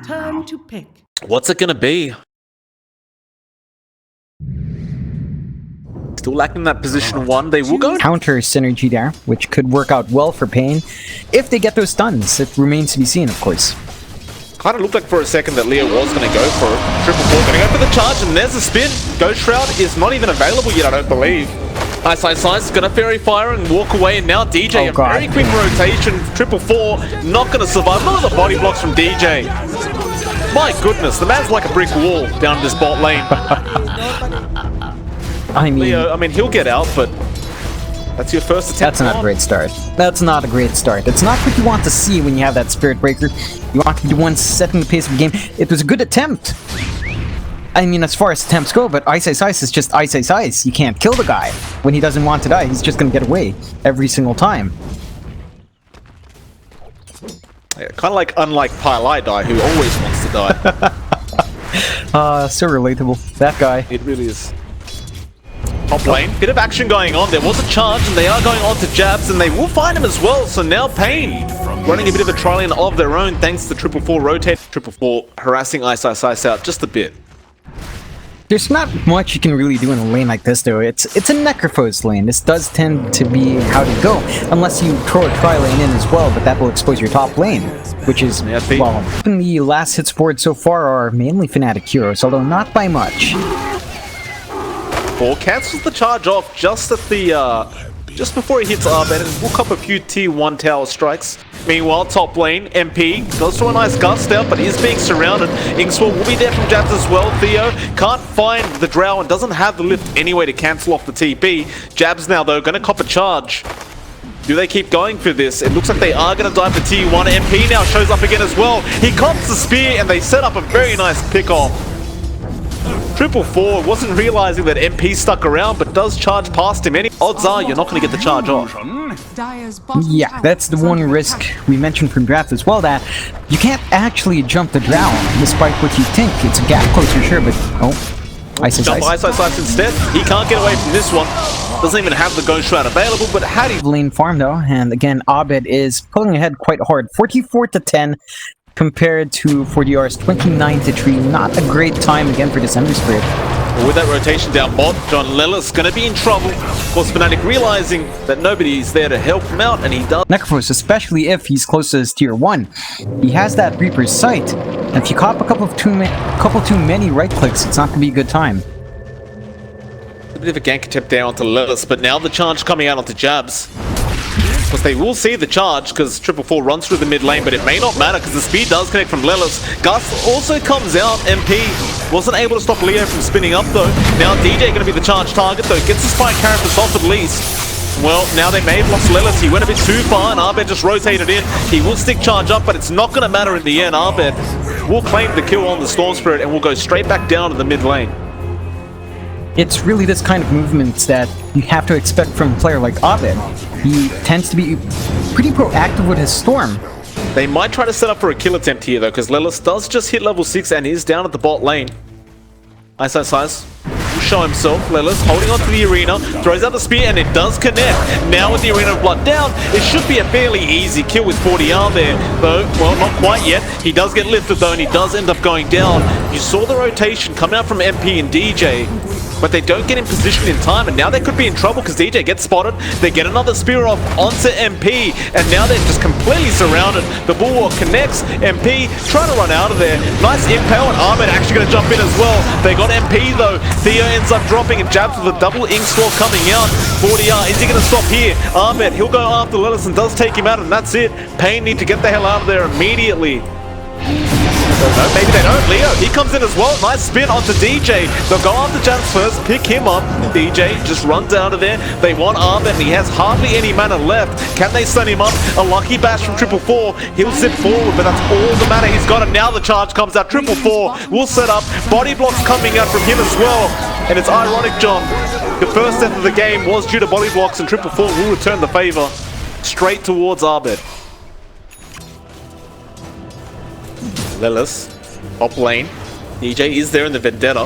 Turn to pick. What's it gonna be? Still lacking that position one. They will go counter synergy there, which could work out well for paiN if they get those stuns. It remains to be seen, of course. Kind of looked like for a second that Leo was going to go for it. Triple four, going to go for the charge, and there's a spin. Ghost Shroud is not even available yet, I don't believe. Ice is going to Fairy Fire and walk away, and now DJ, a very quick rotation. Triple four, not going to survive. Look at the body blocks from DJ. My goodness, the man's like a brick wall down this bot lane. I mean, Leo, he'll get out, but that's your first attempt. That's not a great start. That's not a great start. It's not what you want to see when you have that Spirit Breaker. You want to be the one setting the pace of the game. It was a good attempt. I mean, as far as attempts go, but Ice is just Ice. You can't kill the guy. When he doesn't want to die, he's just going to get away every single time. Yeah, kind of like unlike paiN, who always wants to die. So relatable. That guy. It really is. Top lane, bit of action going on. There was a charge, and they are going on to jabs, and they will find him as well. So now paiN running a bit of a trial of their own, thanks to triple four rotate. Triple four harassing Ice out just a bit. There's not much you can really do in a lane like this, though. It's a Necrophos lane. This does tend to be how to go, unless you throw a tri-lane in as well, but that will expose your top lane, which is, well, in the last hits board so far are mainly Fnatic heroes, although not by much. Cancels the charge off just at the just before he hits Arbed, and we'll cop a few tier 1 tower strikes. Meanwhile, top lane, MP does throw a nice gust out, but is being surrounded. Inkswell will be there from jabs as well. Theo can't find the drow and doesn't have the lift anyway to cancel off the TP. Jabs now, though, going to cop a charge. Do they keep going for this? It looks like they are going to dive for tier 1. MP now shows up again as well. He cops the spear, and they set up a very nice pick-off. Triple four wasn't realizing that MP stuck around, but does charge past him. Any odds are you're not going to get the charge off. Yeah, that's the one risk we mentioned from draft as well, that you can't actually jump the drow, despite what you think. It's a gap closer, sure, but Ice. Jump Ice instead. He can't get away from this one. Doesn't even have the Ghost Shroud available, but how do you... Lane farm though, and again, Abed is pulling ahead quite hard. 44-10. Compared to 40R's 29-3, not a great time again for December Spirit. With that rotation down bot, John Lillis gonna be in trouble. Of course, Fnatic realizing that nobody's there to help him out, and he does. Necrophos, especially if he's close to his tier 1. He has that Reaper's Sight, and if you cop a couple too many right clicks, it's not gonna be a good time. A bit of a gank attempt there onto Lillis, but now the charge coming out onto jabs. Because they will see the charge, because triple four runs through the mid lane, but it may not matter because the speed does connect from Lillis. Gus also comes out. MP wasn't able to stop Leo from spinning up though. Now DJ going to be the charge target though. Gets the spike carapace off at least. Well, now they may have lost Lillis. He went a bit too far and Arbed just rotated in. He will stick charge up, but it's not going to matter in the end. Arbed will claim the kill on the Storm Spirit and will go straight back down to the mid lane. It's really this kind of movements that you have to expect from a player like Abed. He tends to be pretty proactive with his Storm. They might try to set up for a kill attempt here though, because Lillis does just hit level 6 and is down at the bot lane. Ice will show himself. Lillis holding on to the arena, throws out the spear, and it does connect. Now with the Arena of Blood down, it should be a fairly easy kill with 40R there, though, well, not quite yet. He does get lifted though, and he does end up going down. You saw the rotation coming out from MP and DJ, but they don't get in position in time, and now they could be in trouble because DJ gets spotted. They get another spear off onto MP, and now they're just completely surrounded. The Bulwark connects. MP trying to run out of there. Nice impale, and Ahmed actually going to jump in as well. They got MP though. Theo ends up dropping and jabs with a double ink sword coming out. 40R, is he going to stop here? Ahmed, he'll go after Lillis and does take him out, and that's it. paiN need to get the hell out of there immediately. No, maybe they don't. Leo, he comes in as well. Nice spin onto DJ. They'll go after Jans first, pick him up. DJ just runs out of there. They want Arbed, and he has hardly any mana left. Can they stun him up? A lucky bash from triple four. He'll zip forward, but that's all the mana he's got. And now the charge comes out. Triple four will set up. Body blocks coming out from him as well. And it's ironic, John. The first death of the game was due to body blocks, and triple four will return the favor straight towards Arbed. Lillis, top lane. DJ is there in the Vendetta.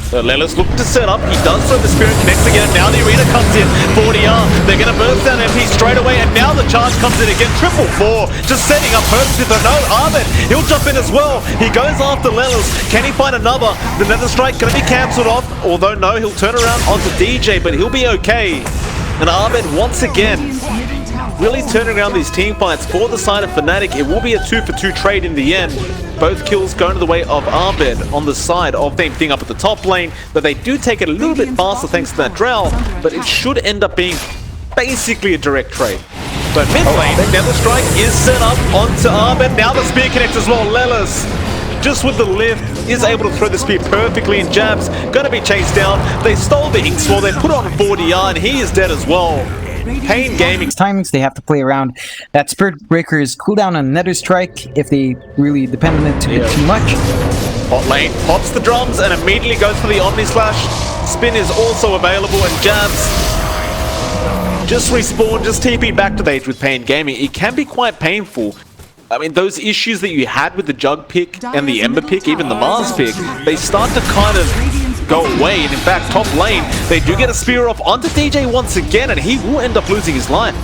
So Lelis look to set up. He does throw the Spirit, connects again. Now the arena comes in. 40R. They're going to burst down MP straight away. And now the charge comes in again. 4-4. Just setting up perfectly. But no, Ahmed, he'll jump in as well. He goes after Lelis. Can he find another? The Nether Strike going to be cancelled off. Although no, he'll turn around onto DJ, but he'll be okay. And Ahmed once again really turning around these team fights for the side of Fnatic. It will be a 2-for-2 trade in the end. Both kills going to the way of Ahmed on the side of same thing up at the top lane, but they do take it a little bit faster thanks to that drow, but it should end up being basically a direct trade. But mid lane, Nether Strike is set up onto Ahmed. Now the spear connects as well. Lelis, just with the lift, is able to throw the spear perfectly in jabs. Gonna be chased down. They stole the Ink Sword, they put on 40R, and he is dead as well. paiN Gaming. Timings they have to play around. That Spirit Breaker's cooldown on Nether Strike if they really depend on it too much. Bot lane pops the drums and immediately goes for the Omni Slash. Spin is also available and jabs. Just respawn, just TP back to the Age with paiN Gaming. It can be quite painful. I mean, those issues that you had with the Jug pick and the Ember pick, even the Mars pick, they start to kind of go away. And in fact, top lane, they do get a spear off onto DJ once again, and he will end up losing his life.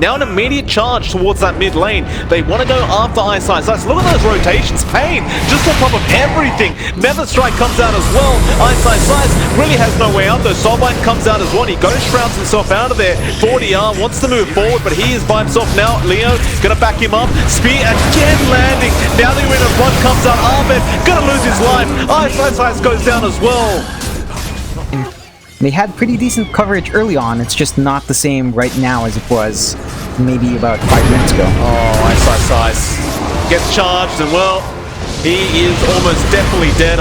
Now an immediate charge towards that mid lane. They want to go after Ice. Look at those rotations. paiN just on top of everything. Nether Strike comes out as well. Ice really has no way out though. Soulbind comes out as well. He ghost shrouds himself out of there. 40R wants to move forward, but he is by himself now. Leo gonna back him up. Spear again landing. Now the arena blood comes out. Ahmed gonna lose his life. Ice goes down as well. They had pretty decent coverage early on. It's just not the same right now as it was maybe about 5 minutes ago. Oh, Ice gets charged, and well, he is almost definitely dead.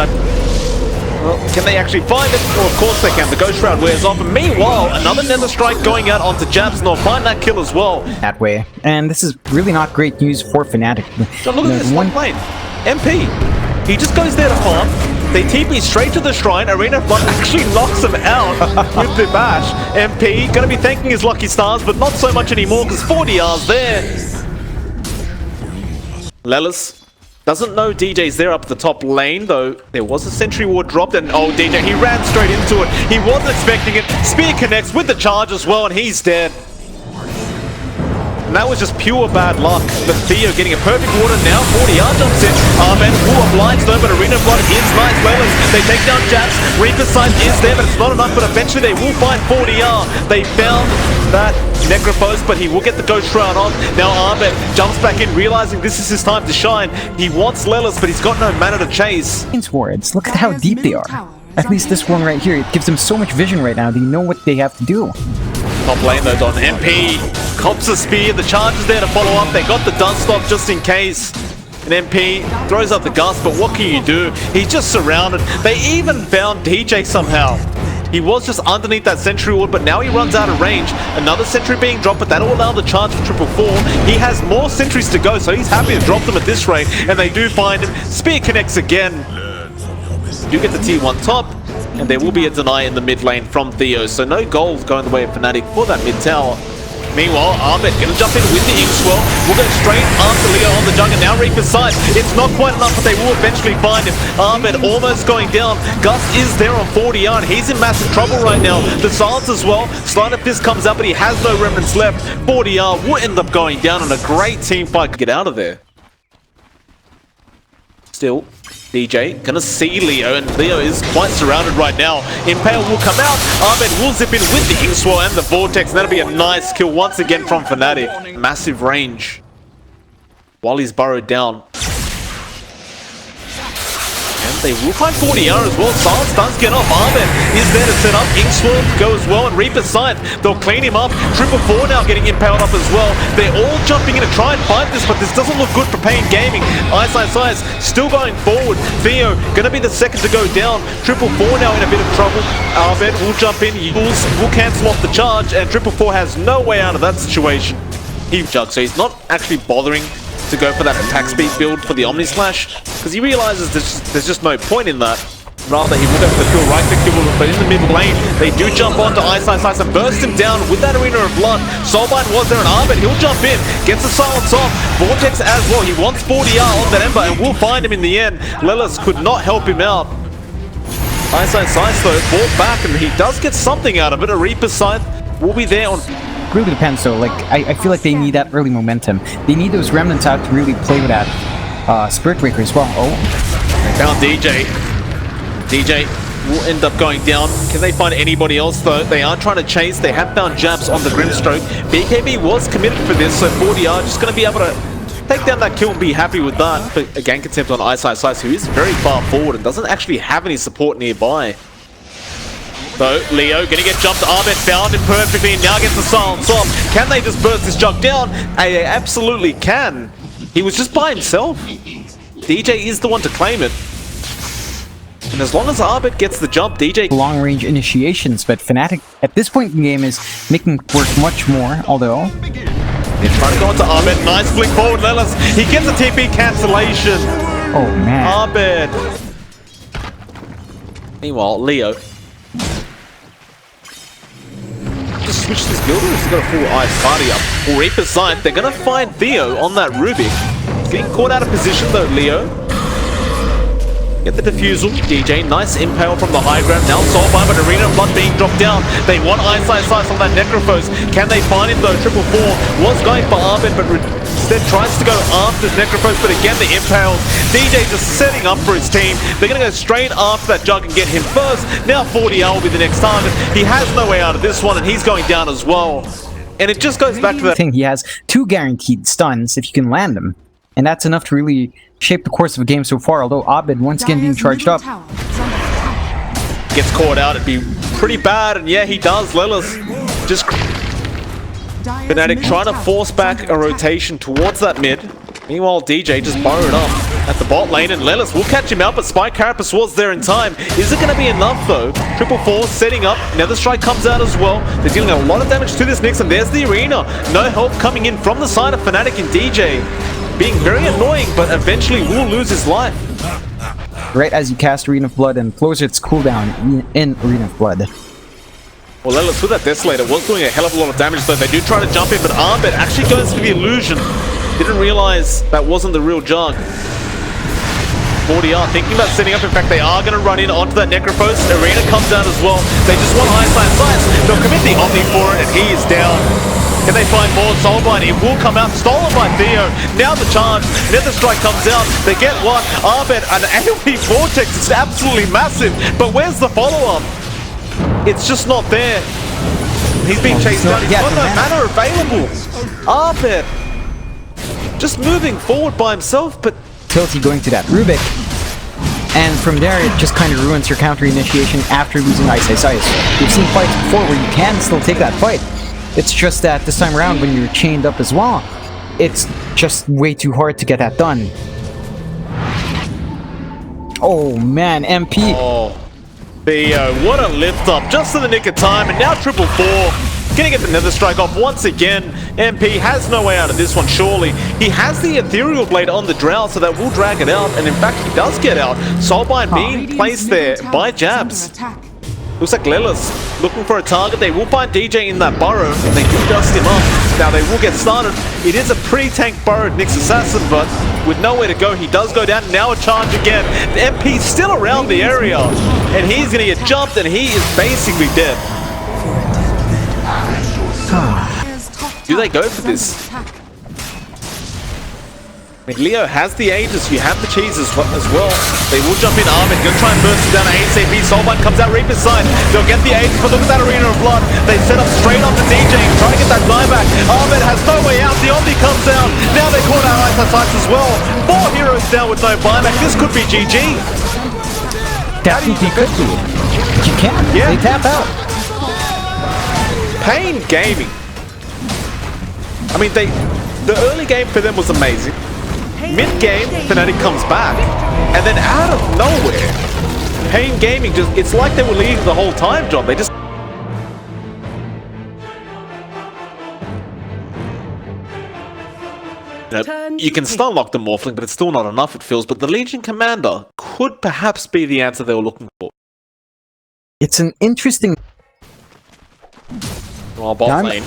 Well, can they actually find it? Well, of course they can. The Ghost Shroud wears off. And meanwhile, another Nether Strike going out onto Jabs, and they'll find that kill as well. That way. And this is really not great news for Fnatic. So look at this one lane. MP. He just goes there to farm. They TP straight to the shrine. Arena Flood actually knocks him out with the bash. MP gonna be thanking his lucky stars, but not so much anymore because 40R's there. Lelis doesn't know DJ's there up the top lane, though there was a sentry ward dropped, and oh, DJ, he ran straight into it. He wasn't expecting it. Spear connects with the charge as well, and he's dead. And that was just pure bad luck. But Theo getting a perfect water now. 40R jumps in. Ahmed will oblige though, but Arena Blood is nice. Lelis, they take down Jabs. Reaper's Sight is there, but it's not enough. But eventually they will find 40R. They found that Necrophos, but he will get the Ghost Shroud on. Now Ahmed jumps back in, realizing this is his time to shine. He wants Lelis, but he's got no mana to chase. Wards, look at how deep they are. At least this one right here, it gives them so much vision right now. They know what they have to do. Top lane though, Don. MP cops a spear. The charge is there to follow up. They got the dust off just in case. And MP throws up the gust, but what can you do? He's just surrounded. They even found DJ somehow. He was just underneath that sentry ward, but now he runs out of range. Another sentry being dropped, but that'll allow the charge for 4-4. He has more sentries to go, so he's happy to drop them at this rate. And they do find him. Spear connects again. Do get the T1 top. And there will be a deny in the mid lane from Theo, so no gold going the way of Fnatic for that mid tower. Meanwhile, Ahmed gonna jump in with the Ink Swell. We'll go straight after Leo on the Jug, and now Reaper's Sight. It's not quite enough, but they will eventually find him. Ahmed almost going down. Gus is there on 40R, and he's in massive trouble right now. The silence as well. Sleight of Fist comes up, but he has no remnants left. 40R will end up going down, and a great team fight to get out of there. Still, DJ gonna see Leo, and Leo is quite surrounded right now. Impale will come out. Ahmed will zip in with the Ink Swell and the Vortex, and that'll be a nice kill once again from Fnatic. Massive range while he's burrowed down. And they will find 40R as well. Silence does get off. Ahmed is there to set up. Ink Swell go as well, and Reaper's Sight, they'll clean him up. 4-4 now getting impaled up as well. They're all jumping in to try and fight this, but this doesn't look good for paiN Gaming. Ice still going forward. Theo gonna be the second to go down. 4-4 now in a bit of trouble. Ahmed will jump in. Will cancel off the charge, and 4-4 has no way out of that situation. He jugs, so he's not actually bothering to go for that attack speed build for the Omni Slash, because he realizes there's just no point in that. Rather, he will go for the kill right click, but in the mid lane, they do jump onto Ice and burst him down with that Arena of Blood. Soulbind was there, and Ahmed, he'll jump in, gets the silence off. Vortex as well, he wants 40R on that Ember, and we'll find him in the end. Lelis could not help him out. Eyesight Scythe though, brought back, and he does get something out of it. A Reaper Scythe will be there on... Really depends though, like, I feel like they need that early momentum. They need those remnants out to really play with that Spirit Breaker as well. Oh. They found DJ. DJ will end up going down. Can they find anybody else though? They are trying to chase. They have found jabs on the Grimstroke. BKB was committed for this, so 40R just going to be able to take down that kill and be happy with that. But a gank attempt on Eyesight Scythe, who is very far forward and doesn't actually have any support nearby. So, Leo gonna get jumped. Arbet found him perfectly and now gets the silence off. Can they just burst this jug down? They absolutely can. He was just by himself. DJ is the one to claim it. And as long as Arbet gets the jump, DJ... Long-range initiations, but Fnatic at this point in the game is making work much more, although... They're trying to go into Arbet. Nice flick forward, Lelis. He gets a TP cancellation. Oh, man. Arbet. Meanwhile, Leo... just switch this builder. He's got a full ice party up. Reaper Scythe. They're gonna find Theo on that Rubik. Getting caught out of position though, Leo. Get the defusal. DJ, nice impale from the high ground. Now Soulbind, but Arena of Blood being dropped down. They want Eyesight Scythe on that Necrophos. Can they find him though? 444 was going for Arbet, but instead tries to go after Necrophos, but again the impales. DJ just setting up for his team. They're going to go straight after that jug and get him first. Now 40R will be the next target. He has no way out of this one, and he's going down as well. And it just goes back to that thing. He has 2 guaranteed stuns if you can land them. And that's enough to really shape the course of a game so far, although Abed once again being charged up. Gets caught out, it'd be pretty bad, and yeah, he does. Lelis just... Fnatic trying to force back a rotation towards that mid. Meanwhile, DJ just burrowed up at the bot lane, and Lelis will catch him out, but Spike Carapace was there in time. Is it going to be enough, though? 444 setting up. Nether Strike comes out as well. They're dealing a lot of damage to this Nyx, and there's the arena. No help coming in from the side of Fnatic and DJ. Being very annoying, but eventually will lose his life. Right as you cast Arena of Blood and close its cooldown in Arena of Blood. Well, Lelis with that Desolator was doing a hell of a lot of damage, though. They do try to jump in, but Arbet actually goes for the illusion. Didn't realize that wasn't the real jug. 40R thinking about setting up. In fact, they are going to run in onto that Necrophos. Arena comes down as well. They just want Eyesight Scythe. They'll commit the Omni for it, and he is down. Can they find more? Soulbind, it will come out, stolen by Theo. Now the charge, Nether Strike comes out. They get what? Arbet, an AoE Vortex. It's absolutely massive. But where's the follow-up? It's just not there. He's being chased down. He's got no mana available. Arbet just moving forward by himself, but... Tilty going to that Rubik. And from there, it just kind of ruins your counter initiation after losing Eyesight Scythe. We've seen fights before where you can still take that fight. It's just that this time around, when you're chained up as well, it's just way too hard to get that done. Oh man, MP. Oh, Theo, what a lift up just in the nick of time, and now 444 gonna get the Nether Strike off once again. MP has no way out of this one, surely. He has the Ethereal Blade on the Drow, so that will drag it out, and in fact, he does get out. Soulbind being placed there by jabs. Looks like Lelis looking for a target. They will find DJ in that burrow, and they do dust him up. Now they will get started. It is a pretty tank burrowed Nyx Assassin, but with nowhere to go, he does go down. Now a charge again. The MP's still around the area, and he's going to get jumped, and he is basically dead. Do they go for this? I mean, Leo has the Aegis, you have the cheese as well. They will jump in. Armin gonna try and burst him down ASAP. Soulbind comes out Reaper's side. They'll get the Aegis, but look at that Arena of Blood. They set up straight on the DJ, trying to get that dieback. Armin has no way out. The Omni comes out. Now they caught out Eyesight Scythe as well. 4 heroes down with no buyback. This could be GG. Definitely could be. But you can't. Yeah. They tap out. paiN Gaming. I mean, the early game for them was amazing. Mid-game, Fnatic comes back, and then out of nowhere, paiN Gaming just, it's like they were leading the whole time, John. They just... You can stun lock the Morphling, but it's still not enough, it feels. But the Legion Commander could perhaps be the answer they were looking for. It's an interesting... Well, bot lane.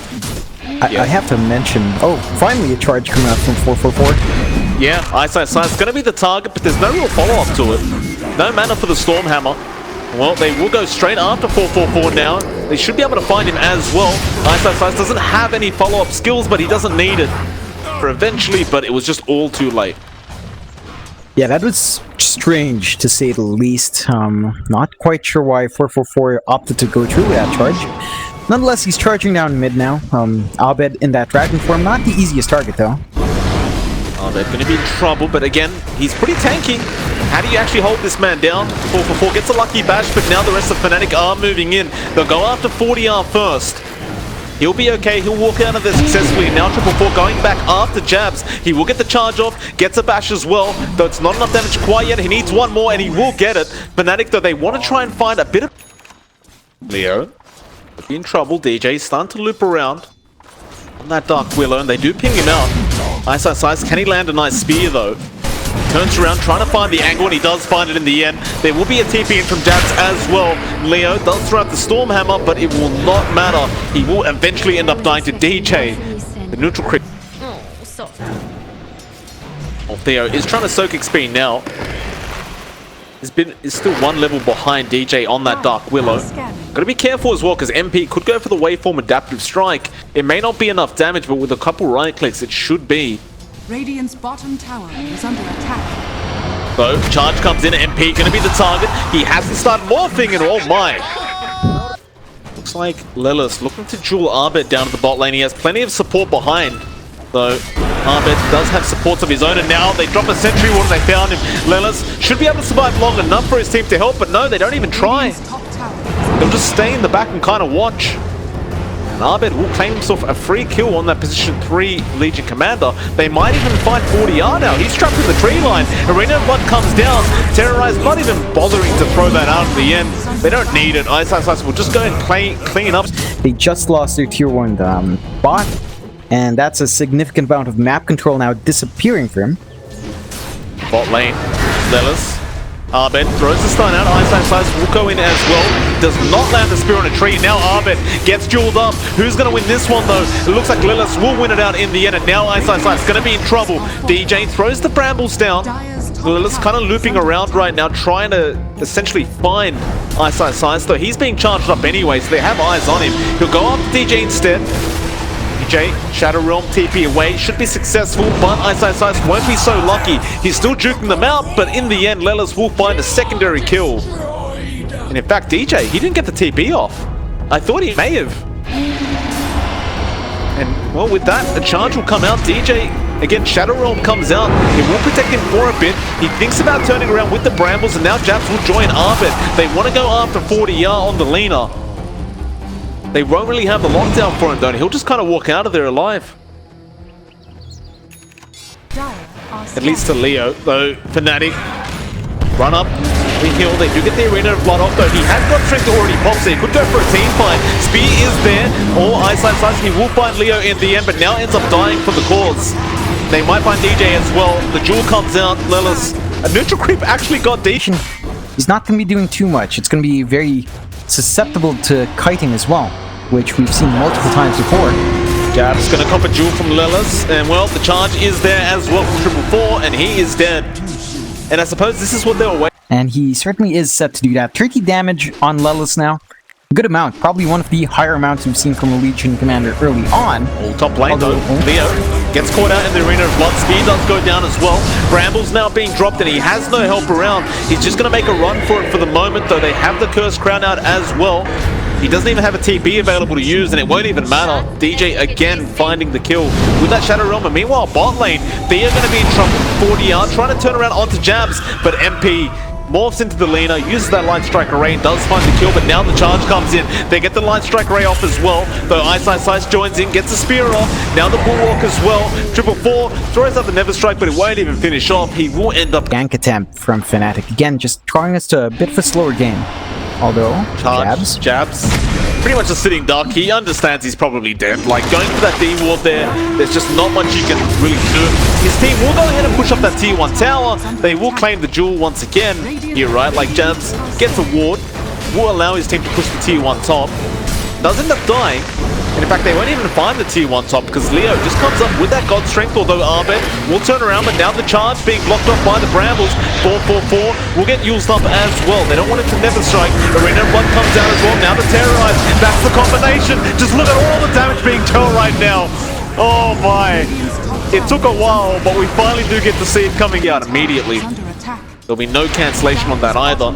I have to mention... Oh, finally a charge coming out from 444. Yeah, Eyesight Scythe's going to be the target, but there's no real follow-up to it. No mana for the Stormhammer. Well, they will go straight after 444 now. They should be able to find him as well. EPICENTER doesn't have any follow-up skills, but he doesn't need it for eventually, but it was just all too late. Yeah, that was strange to say the least. Not quite sure why 444 opted to go through with that charge. Nonetheless, he's charging down mid now. Abed in that dragon form, not the easiest target though. Abed going to be in trouble, but again, he's pretty tanky. How do you actually hold this man down? 444 gets a lucky bash, but now the rest of Fnatic are moving in. They'll go after 40R first. He'll be okay, he'll walk out of there successfully. Now 444 going back after jabs. He will get the charge off, gets a bash as well, though it's not enough damage quite yet. He needs one more and he will get it. Fnatic, though, they want to try and find a bit of... Leo in trouble. DJ starting to loop around on that Dark Willow, and they do ping him out. EPICENTER, can he land a nice spear though? Turns around, trying to find the angle, and he does find it in the end. There will be a TP in from jabs as well. Leo does throw out the Storm Hammer, but it will not matter. He will eventually end up dying to DJ. The neutral crit. Oh, Theo is trying to soak XP now. Is still one level behind DJ on that Dark Willow. Gotta be careful as well, because MP could go for the waveform adaptive strike. It may not be enough damage, but with a couple right clicks, it should be. Radiant's bottom tower is under attack. So, charge comes in, MP gonna be the target. He hasn't started morphing, and oh my! Looks like Lelis looking to duel Abed down to the bot lane. He has plenty of support behind. Though, Abed does have supports of his own, and now they drop a sentry wall and they found him. Lelis should be able to survive long enough for his team to help, but no, they don't even try. They'll just stay in the back and kind of watch. And Abed will claim himself a free kill on that position 3 Legion Commander. They might even find 40R now. He's trapped in the tree line. Arena of Blood comes down. Terrorize not even bothering to throw that out in the end. They don't need it. EPICENTER will just go and clean up. They just lost their tier 1 bot, and that's a significant amount of map control now disappearing from him. Bot lane, Lelis. Abed throws the stun out. EPICENTER will go in as well. Does not land the spear on a tree. Now Abed gets dueled up. Who's going to win this one though? It looks like Lelis will win it out in the end, and now EPICENTER is going to be in trouble. DJ throws the brambles down. Lelis kind of looping around right now, trying to essentially find EPICENTER, though he's being charged up anyway, so they have eyes on him. He'll go after DJ instead. DJ, Shadow Realm TP away, should be successful, but EPICENTER won't be so lucky. He's still juking them out, but in the end, Lelis will find a secondary kill. And in fact, DJ, he didn't get the TP off. I thought he may have. And, well, with that, a charge will come out. DJ, again, Shadow Realm comes out. It will protect him for a bit. He thinks about turning around with the Brambles, and now Japs will join Abed. They want to go after 40R on the Lena. They won't really have the lockdown for him, though. He'll just kind of walk out of there alive. At least to Leo, though. Fnatic run up, re-heal. They do get the Arena of Blood off, though. He has got strength already popped, so he could go for a team fight. Spear is there, or EPICENTER. He will find Leo in the end, but now ends up dying for the cause. They might find DJ as well. The jewel comes out. Lelis, a neutral creep actually got DJ. He's not going to be doing too much. It's going to be very susceptible to kiting as well, which we've seen multiple times before. Jab's gonna cop a jewel from Lelis, and well, the charge is there as well from 444, and he is dead. And I suppose this is what they were waiting. And he certainly is set to do that. 30 damage on Lelis now. A good amount, probably one of the higher amounts we've seen from a Legion Commander early on. All top lane though, Leo gets caught out in the Arena of Blood. Speed does go down as well. Brambles now being dropped, and he has no help around. He's just gonna make a run for it for the moment, though. They have the Cursed Crown out as well. He doesn't even have a TP available to use, and it won't even matter. DJ again finding the kill with that Shadow Realm. And meanwhile, bot lane, they are going to be in trouble. 40R trying to turn around onto jabs, but MP morphs into the Lena, uses that Light Strike Array, does find the kill, but now the charge comes in. They get the Light Strike Array off as well, though EPICENTER joins in, gets the spear off. Now the Bulwark as well. 444 throws out the Never Strike, but it won't even finish off. He will end up... Gank attempt from Fnatic. Again, just drawing us to a bit of a slower game. Although, jabs. Pretty much a sitting duck. He understands he's probably dead. Like, going for that D-ward there, there's just not much you can really do. His team will go ahead and push up that tier 1 tower. They will claim the jewel once again. Here, right? Like, jabs gets a ward, will allow his team to push the tier 1 top. Does end up dying. And In fact, they won't even find the tier 1 top because Leo just comes up with that God Strength, although Arbet will turn around, but now the charge being blocked off by the Brambles. 4-4-4 will get used up as well. They don't want it to never strike. Arena Blood comes down as well. Now the Terrorize. That's the combination. Just look at all the damage being dealt right now. Oh my. It took a while, but we finally do get to see it coming out immediately. There'll be no cancellation on that either.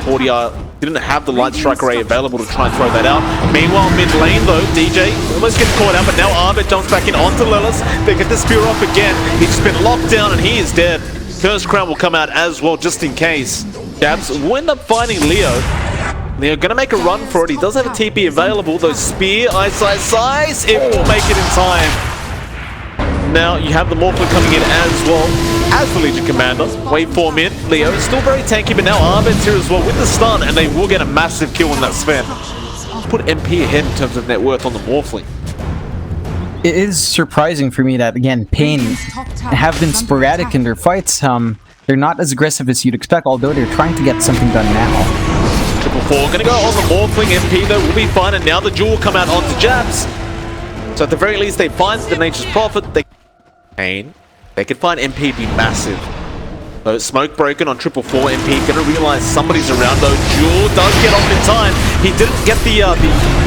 40R didn't have the Light Strike Array available to try and throw that out. Meanwhile, mid lane though, DJ almost gets caught out, but now Arbet jumps back in onto Lilith. They get the spear off again. He's just been locked down and he is dead. Cursed Crown will come out as well, just in case. Jabs will end up finding Leo. Leo gonna make a run for it. He does have a TP available, though spear, Ice, it will make it in time. Now you have the Morphling coming in as well as the Legion Commander. Waveform in. Leo is still very tanky, but now Arbet's here as well with the stun, and they will get a massive kill in that spin. Put MP ahead in terms of net worth on the Morphling. It is surprising for me that, again, paiN have been sporadic in their fights. They're not as aggressive as you'd expect, although they're trying to get something done now. 4-4 gonna go on the Morphling. MP though will be fine, and now the Jewel will come out onto Jabs. So at the very least, they find the Nature's Prophet. paiN. They could find MP be massive. So smoke broken on 4-4. MP gonna realize somebody's around though. Jewel does get off in time. He didn't get the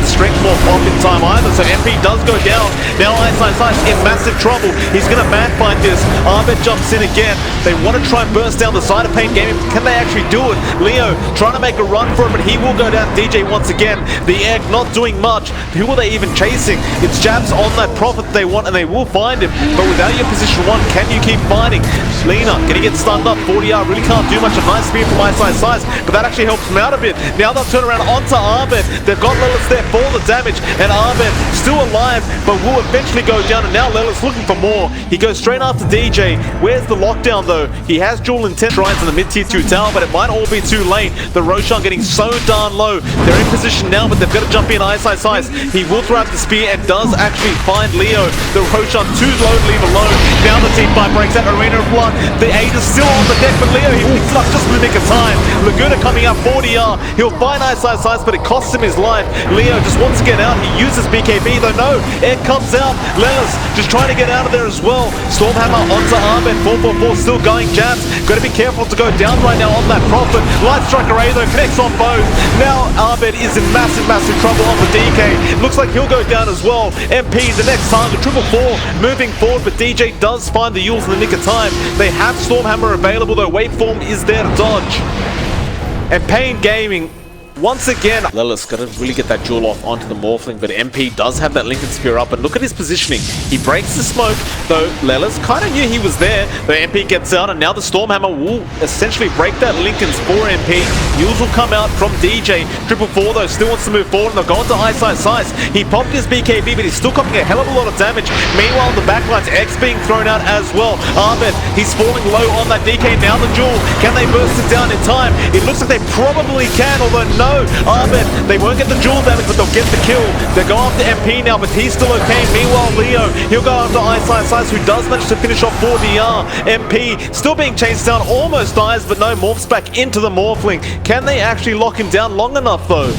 strength morph off in time either, so MP does go down. Now Ice in massive trouble. He's gonna man find this. Arbet jumps in again. They want to try and burst down the side of paiN Gaming. Can they actually do it? Leo trying to make a run for it, but he will go down. DJ once again. The egg not doing much. Who are they even chasing? It's Jabs on that Prophet they want, and they will find him. But without your position 1, can you keep fighting? Lena gonna get stunned up. 40R really can't do much. A nice spear from Ice, but that actually helps him out a bit. Now they'll turn around onto Arbet. They've got Lilith there for the damage, and Arbet still alive, but will eventually go down. And now Lilith's looking for more. He goes straight after DJ. Where's the lockdown though? He has dual intent shrines in the mid-tier 2 tower, but it might all be too late. The Roshan getting so darn low. They're in position now, but they've got to jump in. Ice. He will throw out the spear and does actually find Leo. The Roshan too low to leave alone. Now the team fight breaks out. Arena of Blood. The aid is still on the deck, but Leo, he picks it up just in the nick of time. Laguna coming up 40R. He'll find Ice, but it costs him his life. Leo just wants to get out. He uses BKB, though no. Egg comes out. Lelis just trying to get out of there as well. Stormhammer onto Arbet. 4-4-4 still going. Jabs got to be careful to go down right now on that Prophet. Light Strike Array though connects on both. Now Arbet is in massive trouble on the DK. Looks like he'll go down as well. MP the next target. 4-4 moving forward, but DJ does find the Yules in the nick of time. They have Stormhammer available though. Waveform is there to dodge. And paiN Gaming once again, Lilith's got to really get that jewel off onto the Morphling, but MP does have that Lincoln Spear up, and look at his positioning. He breaks the smoke, though Lilith kind of knew he was there. The MP gets out, and now the Stormhammer will essentially break that Lincoln's for MP. Yules will come out from DJ. 4-4 though still wants to move forward, and they'll go into Ice. He popped his BKB, but he's still copying a hell of a lot of damage. Meanwhile, the backline's X being thrown out as well. Arbet, he's falling low on that DK. Now the jewel. Can they burst it down in time? It looks like they probably can, although no. Arbet, they won't get the jewel damage, but they'll get the kill. They go after MP now, but he's still okay. Meanwhile, Leo, he'll go after Ice, who does manage to finish off 4DR. MP still being chased down, almost dies, but no, morphs back into the Morphling. Can they actually lock him down long enough, though?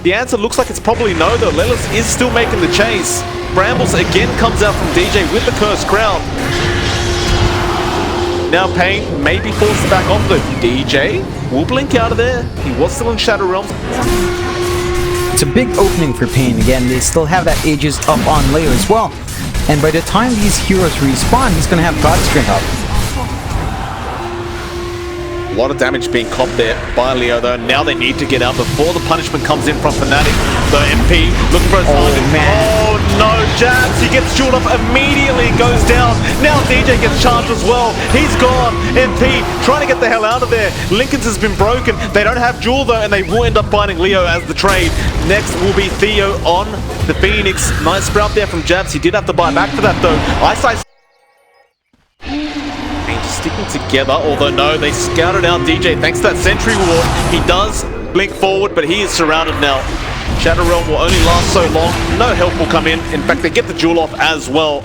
The answer looks like it's probably no, though. Lilith is still making the chase. Brambles again comes out from DJ with the Cursed Crown. Now paiN may be forced back off the DJ. Will blink out of there. He was still in Shadow Realms. It's a big opening for paiN. Again, they still have that Aegis up on Leo as well. And by the time these heroes respawn, he's going to have God Strength up. A lot of damage being copped there by Leo, though. Now they need to get out before the punishment comes in from Fnatic. The MP looking for a target. Oh no, Jabs, he gets jeweled up immediately and goes down. Now DJ gets charged as well. He's gone. MP trying to get the hell out of there. Lincoln's has been broken. They don't have jewel though, and they will end up finding Leo as the trade. Next will be Theo on the Phoenix. Nice sprout there from Jabs. He did have to buy back for that though. Ice sticking together, although no, they scouted out DJ thanks to that sentry ward. He does blink forward, but he is surrounded now. Shadow Realm will only last so long. No help will come in. In fact, they get the jewel off as well.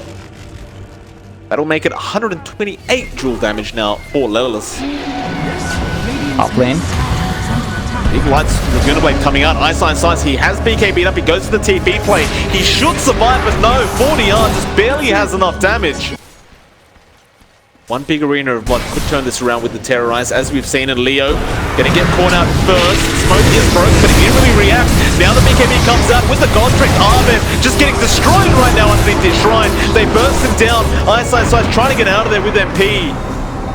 That'll make it 128 jewel damage now for Lelis. Top lane. Big lights, Laguna Blade coming out. Ice, he has BKB'd up. He goes to the TP play. He should survive, but no. 40R just barely has enough damage. One big arena of blood could turn this around with the Terrorize, as we've seen in Leo. Gonna get caught out first. Smoke is broke, but he didn't really react. Now the BKB comes out with the God Strength. Arben just getting destroyed right now underneath his shrine. They burst him down. Ice trying to get out of there with MP.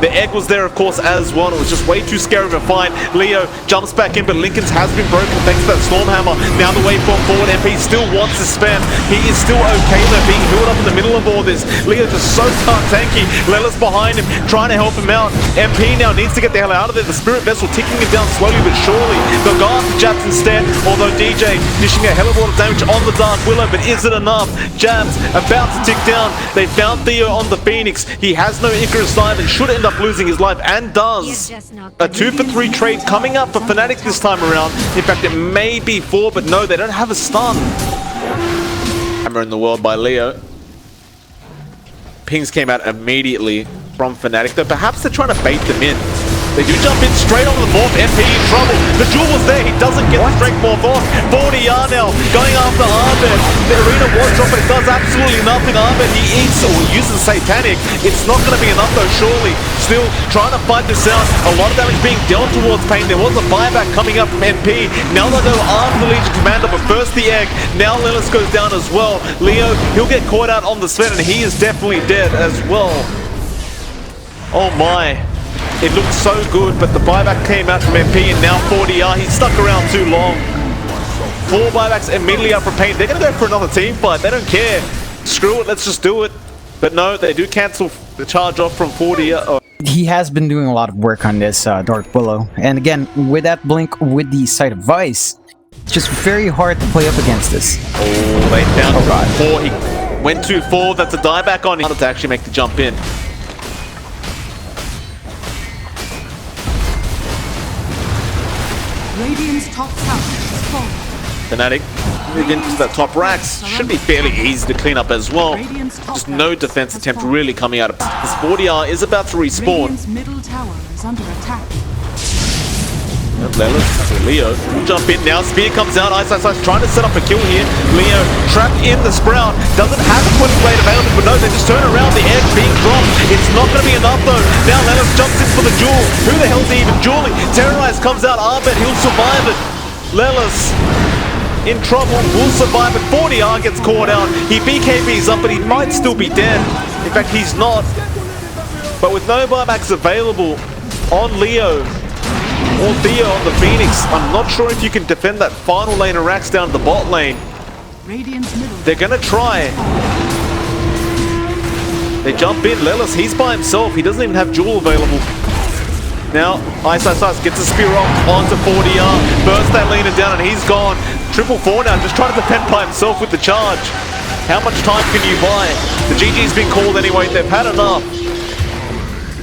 The egg was there, of course, as well. It was just way too scary of a fight. Leo jumps back in, but Lincoln's has been broken thanks to that Stormhammer. Now the waveform forward. MP still wants to spam. He is still okay, though, being healed up in the middle of all this. Leo just so tanky. Lella's behind him, trying to help him out. MP now needs to get the hell out of there. The Spirit Vessel ticking him down slowly but surely. The guard jabs instead, although DJ dishing a hell of a lot of damage on the Dark Willow, but is it enough? Jabs about to tick down. They found Theo on the Phoenix. He has no Icarus Dive and should end up losing his life, and does. A 2-for-3 trade coming up for Fnatic this time around. In fact, it may be 4, but no, they don't have a stun. Hammer in the world by Leo. Pings came out immediately from Fnatic, though perhaps they're trying to bait them in. They do jump in straight on the morph. MP in trouble. The jewel was there. He doesn't get the strength morph off. 40R now going after Arben. The arena was dropped, but it does absolutely nothing. Arben, he eats or uses Satanic. It's not going to be enough though, surely. Still trying to fight this out. A lot of damage being dealt towards paiN. There was a buyback coming up from MP. Now they go arm the Legion Commander, but first the egg. Now Lilith goes down as well. Leo, he'll get caught out on the Sven, and he is definitely dead as well. Oh my. It looked so good, but the buyback came out from MP, and now 40R. He's stuck around too long. 4 buybacks immediately up from paiN. They're going to go for another team fight. They don't care. Screw it, let's just do it. But no, they do cancel the charge off from 40R. He has been doing a lot of work on this Dark Willow. And again, with that blink, with the Sight of Vice, it's just very hard to play up against this. Oh, they found 4. He went too 4. That's a dieback on him to actually make the jump in. Radiant's top tower is falling. Fnatic move into the top racks. Should be fairly easy to clean up as well. Just no defense attempt really coming out of this. 40R is about to respawn. Radiant's middle tower is under attack. Leo will jump in now. Spear comes out. Ice trying to set up a kill here. Leo trapped in the Sprout. Doesn't have a Twin Blade available, but no, they just turn around. The edge being dropped. It's not going to be enough though. Now Lelis jumps in for the jewel. Who the hell's he even dueling? Terrorize comes out. Arben, he'll survive it. Lelis in trouble, will survive it. 40R gets caught out. He BKBs up, but he might still be dead. In fact, he's not. But with no buybacks available on Leo or Theo on the Phoenix, I'm not sure if you can defend that final lane of racks down to the bot lane. They're gonna try. They jump in. Lelis, he's by himself. He doesn't even have jewel available. Now, Ice gets a spear off onto 40R. Bursts that leaner down and he's gone. 4-4 now, just trying to defend by himself with the charge. How much time can you buy? The GG's been called anyway. They've had enough.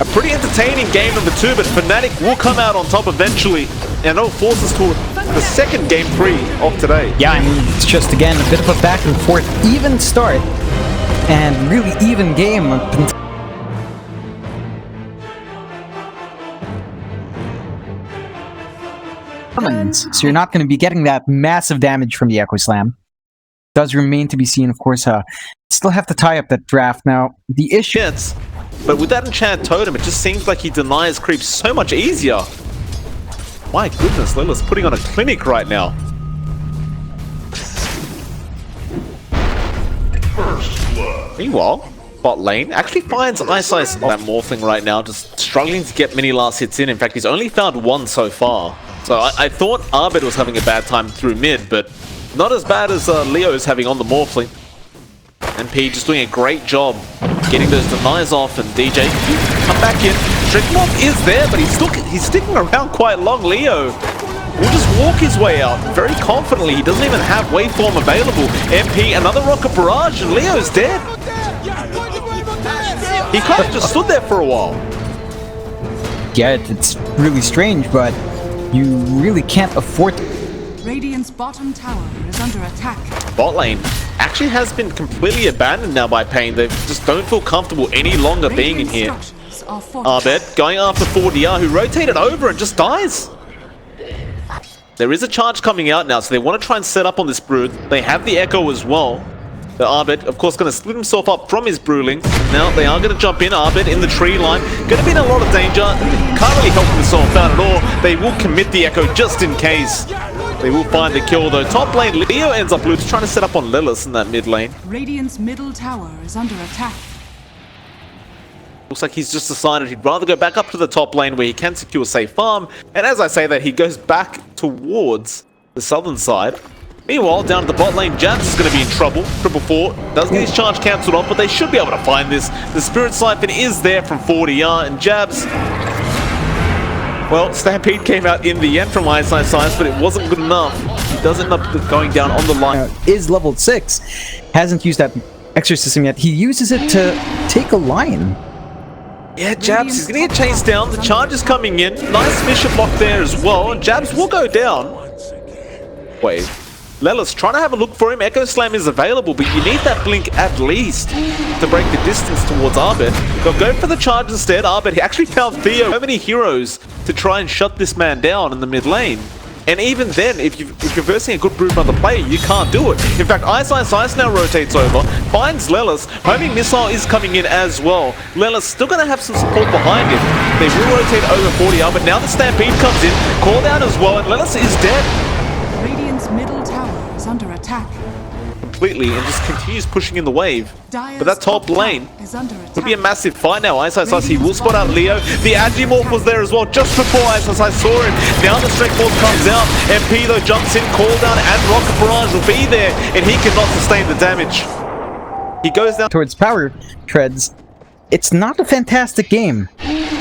A pretty entertaining game number 2, but Fnatic will come out on top eventually, and it'll force us to the second game 3 of today. Yeah, I mean, it's just, again, a bit of a back and forth, even start, and really even game. So you're not going to be getting that massive damage from the Echo Slam. Does remain to be seen, of course. Still have to tie up that draft now. The issue... But with that Enchant Totem, it just seems like he denies creep so much easier. My goodness, Lilith's putting on a clinic right now. Meanwhile, bot lane actually finds Ice on that Morphling right now, just struggling to get many last hits in. In fact, he's only found 1 so far. So I thought Arbed was having a bad time through mid, but not as bad as Leo's having on the Morphling. MP just doing a great job getting those denies off, and DJ come back in. Trickmorph is there, but he's sticking around quite long. Leo will just walk his way out very confidently. He doesn't even have waveform available. MP, another rocket barrage, and Leo's dead. He kind of just stood there for a while. Yeah, it's really strange, but you really can't afford to. Radiant's bottom tower is under attack. Bot lane actually has been completely abandoned now by paiN. They just don't feel comfortable any longer being in here. Arbed going after 4DR, who rotated over and just dies. There is a charge coming out now, so they want to try and set up on this Brood. They have the Echo as well. The Arbit, of course, going to split himself up from his Brewling. Now they are going to jump in. Arbit in the tree line. Going to be in a lot of danger. Can't really help themselves out at all. They will commit the Echo just in case. They will find the kill though. Top lane, Leo ends up loose, trying to set up on Lilith in that mid lane. Radiant's middle tower is under attack. Looks like he's just decided he'd rather go back up to the top lane where he can secure safe farm. And as I say that, he goes back towards the southern side. Meanwhile, down at the bot lane, Jabs is going to be in trouble. 444 does get his charge cancelled off, but they should be able to find this. The Spirit Siphon is there from 40R, and Jabs... Well, Stampede came out in the end from EPICENTER, but it wasn't good enough. He does end up going down on the line. Is level 6. Hasn't used that exorcism yet. He uses it to take a line. Yeah, Jabs, he's going to get chased down. The charge is coming in. Nice mission block there as well. Jabs will go down. Wait. Lelis trying to have a look for him. Echo Slam is available, but you need that blink at least to break the distance towards Arbit. They'll go for the charge instead. Arbit, he actually found Theo. So many heroes to try and shut this man down in the mid lane. And even then, if you're versing a good Broodmother player, you can't do it. In fact, Ice now rotates over, finds Lelis. Homing Missile is coming in as well. Lelis still going to have some support behind him. They will rotate over 40R, but now the Stampede comes in. Call down as well, and Lelis is dead. Radiant's middle tower is under attack. Completely, and just continues pushing in the wave. But that top lane would be a massive fight now. EPICENTER, he will spot out Leo. The Agimorph was there as well, just before EPICENTER saw him. Now the Strength Force comes out. MP though jumps in, Call Down and Rocket Barrage will be there, and he cannot sustain the damage. He goes down towards power treads. It's not a fantastic game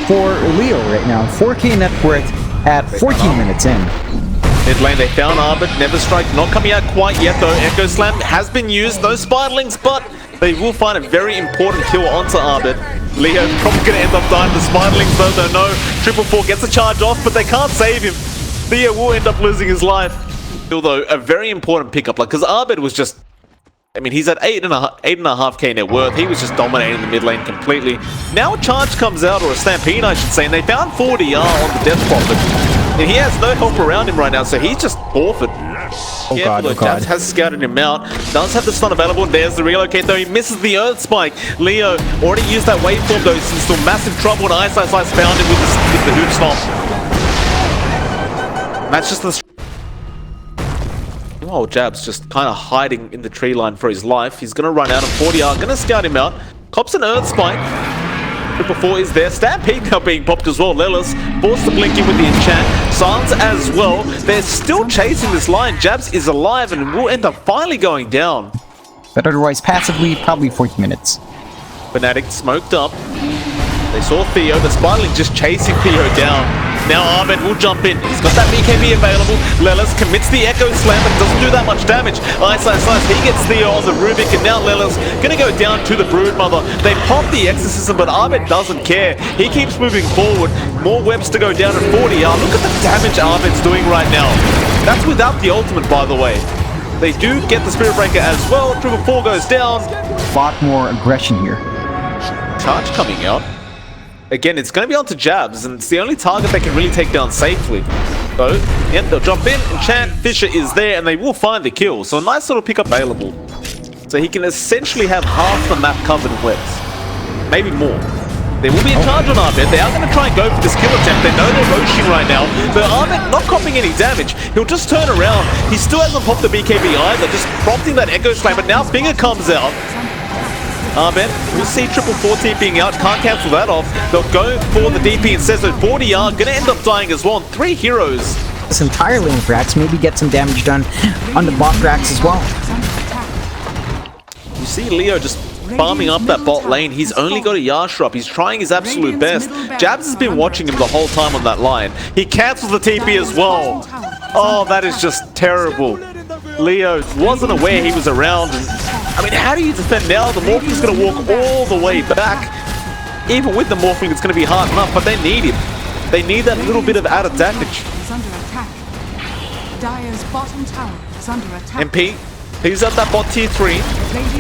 for Leo right now. 4K net worth at 14 minutes in. Mid lane, they found Arbit, Never Strike not coming out quite yet though. Echo Slam has been used, no Spiderlings, but they will find a very important kill onto Arbit. Leo probably going to end up dying to Spiderlings though, don't know. 444 gets a charge off, but they can't save him. Leo will end up losing his life. Still though, a very important pickup, like, because Arbit was just... I mean, he's at 8.5k net worth. He was just dominating the mid lane completely. Now a charge comes out, or a Stampede I should say, and they found 40R on the Death Prophet. And he has no help around him right now, so he's just forfeit. Oh God, oh God. Jabs has scouted him out. Does have the stun available, and there's the relocate though. He misses the Earth Spike. Leo already used that waveform though. He's in still massive trouble, and EPICENTER found him with the Hoop Stomp. And that's just the... Oh, Jabs just kind of hiding in the tree line for his life. He's going to run out of 40R. Going to scout him out. Cops an Earth Spike. 444 is there. Stampede now being popped as well. Lelis forced to blink in with the enchant. Silence as well. They're still chasing this line. Jabs is alive and will end up finally going down. But otherwise, passively, probably 40 minutes. Fnatic smoked up. They saw Theo. The Spiderling just chasing Theo down. Now Arbit will jump in. He's got that BKB available. Lelis commits the Echo Slam, but doesn't do that much damage. EPICENTER, he gets Theo on the Rubik, and now Lelis gonna go down to the Broodmother. They pop the Exorcism, but Arbit doesn't care. He keeps moving forward. More webs to go down at 40R. Look at the damage Arbit's doing right now. That's without the ultimate, by the way. They do get the Spirit Breaker as well. 444 goes down. A lot more aggression here. Charge coming out. Again, it's going to be onto Jabs, and it's the only target they can really take down safely. So, yep, they'll jump in, enchant, Fisher is there, and they will find the kill. So a nice little pickup available. So he can essentially have half the map covered in webs. Maybe more. There will be a charge on Arbit. They are going to try and go for this kill attempt. They know they're roaching right now. But Arbit not copping any damage. He'll just turn around. He still hasn't popped the BKB either, just prompting that Echo Slam. But now Finger comes out. Arbit, we'll see 444 TPing out, can't cancel that off. They'll go for the DP and says that 40R gonna end up dying as well, and 3 heroes. This entire lane for Rax, maybe get some damage done on the bot Rax as well. You see Leo just farming up that bot lane. He's only got a Yasha up. He's trying his absolute best. Jabs has been watching him the whole time on that line. He cancels the TP as well. Oh, that is just terrible. Leo wasn't aware he was around. And, I mean, how do you defend now? The Morphling's going to walk all the way back. Even with the Morphling, it's going to be hard enough, but they need him. They need that little bit of added damage. MP, he's at that bot tier 3.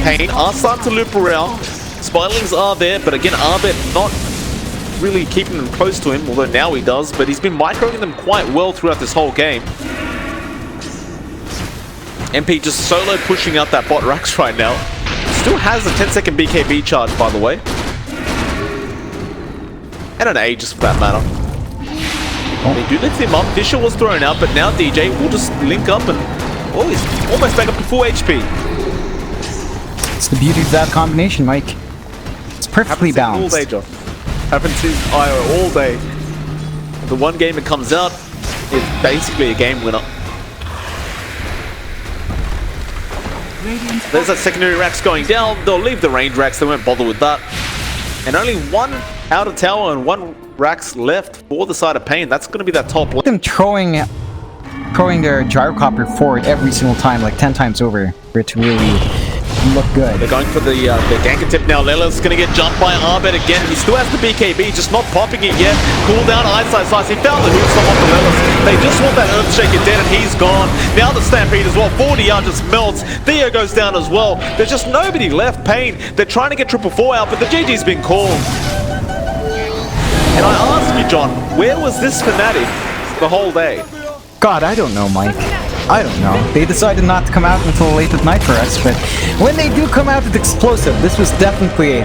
paiN are starting to loop around. Spiderlings are there, but again, Arbit not really keeping them close to him, although now he does, but he's been microing them quite well throughout this whole game. MP just solo pushing out that bot Rax right now. Still has a 10-second BKB charge, by the way. And an Aegis for that matter. They do lift him up. Fisher was thrown out, but now DJ will just link up and... Oh, he's almost back up to full HP. It's the beauty of that combination, Mike. It's perfectly balanced. All day, John. Happens in IO all day. The one game it comes out is basically a game winner. There's that secondary Rax going down. They'll leave the range Rax. They won't bother with that. And only one outer tower and one Rax left for the side of paiN. That's going to be that top lane. Them throwing their gyrocopter forward every single time, like 10 times over, for it to really look good. They're going for the gank tip now. Lela's going to get jumped by Arbet again. He still has the BKB, just not popping it yet. Cool down, eyesight slice. He found the hook stop off the Lelas. They just want that Earthshaker dead and he's gone. Now the Stampede as well. 40R just melts. Theo goes down as well. There's just nobody left. paiN. They're trying to get 4-4 out, but the GG's been called. And I ask you, John, where was this Fnatic the whole day? God, I don't know, Mike. I don't know. They decided not to come out until late at night for us, but when they do come out, it's explosive. This was definitely